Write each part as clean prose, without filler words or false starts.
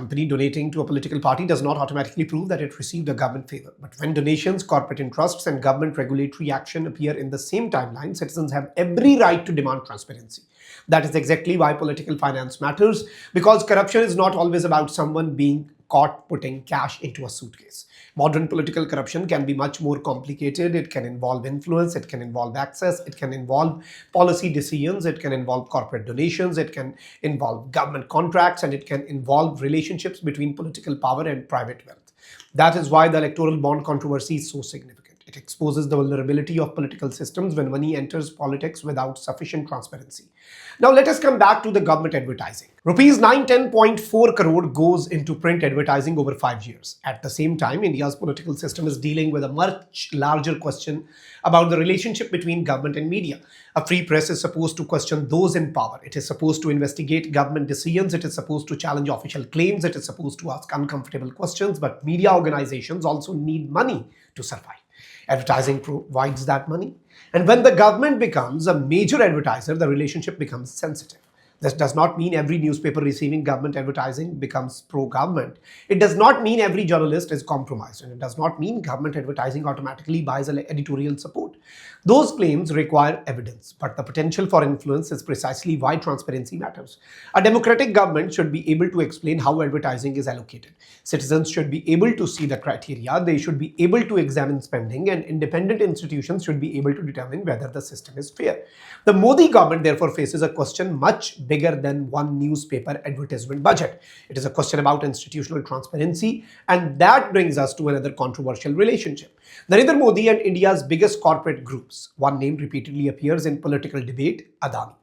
company donating to a political party does not automatically prove that it received a government favor. But when donations, corporate interests, and government regulatory action appear in the same timeline, citizens have every right to demand transparency. That is exactly why political finance matters, because corruption is not always about someone being caught putting cash into a suitcase. Modern political corruption can be much more complicated. It can involve influence, it can involve access, it can involve policy decisions, it can involve corporate donations, it can involve government contracts, and it can involve relationships between political power and private wealth. That is why the electoral bond controversy is so significant. It exposes the vulnerability of political systems when money enters politics without sufficient transparency. Now let us come back to the government advertising. Rupees 910.4 crore goes into print advertising over 5 years. At the same time, India's political system is dealing with a much larger question about the relationship between government and media. A free press is supposed to question those in power. It is supposed to investigate government decisions. It is supposed to challenge official claims. It is supposed to ask uncomfortable questions. But media organizations also need money to survive. Advertising provides that money. And when the government becomes a major advertiser, the relationship becomes sensitive. This does not mean every newspaper receiving government advertising becomes pro-government. It does not mean every journalist is compromised. And it does not mean government advertising automatically buys editorial support. Those claims require evidence, but the potential for influence is precisely why transparency matters. A democratic government should be able to explain how advertising is allocated. Citizens should be able to see the criteria, they should be able to examine spending, and independent institutions should be able to determine whether the system is fair. The Modi government therefore faces a question much bigger than one newspaper advertisement budget. It is a question about institutional transparency, and that brings us to another controversial relationship. Narendra Modi and India's biggest corporate groups. One name repeatedly appears in political debate: Adani.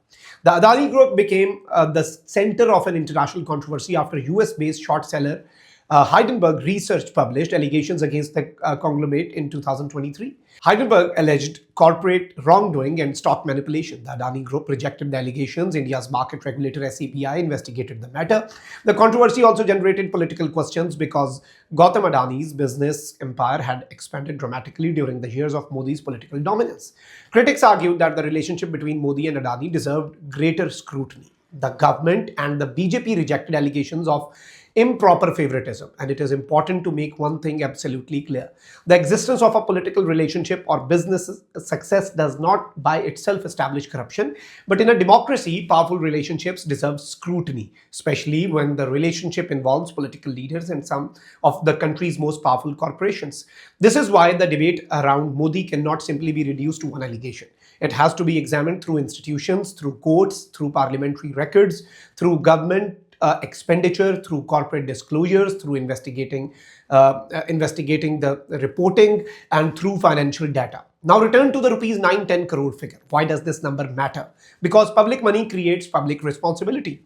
The Adani group became the center of an international controversy after US-based short seller Heidenberg Research published allegations against the conglomerate in 2023. Heidenberg alleged corporate wrongdoing and stock manipulation. The Adani Group rejected the allegations. India's market regulator SEBI investigated the matter. The controversy also generated political questions because Gautam Adani's business empire had expanded dramatically during the years of Modi's political dominance. Critics argued that the relationship between Modi and Adani deserved greater scrutiny. The government and the BJP rejected allegations of improper favoritism, and it is important to make one thing absolutely clear. The existence of a political relationship or business success does not by itself establish corruption, but in a democracy, powerful relationships deserve scrutiny, especially when the relationship involves political leaders and some of the country's most powerful corporations. This is why the debate around Modi cannot simply be reduced to one allegation. It has to be examined through institutions, through courts, through parliamentary records, through government expenditure, through corporate disclosures, through investigating the reporting, and through financial data. Now return to the rupees 910 crore figure. Why does this number matter? Because public money creates public responsibility.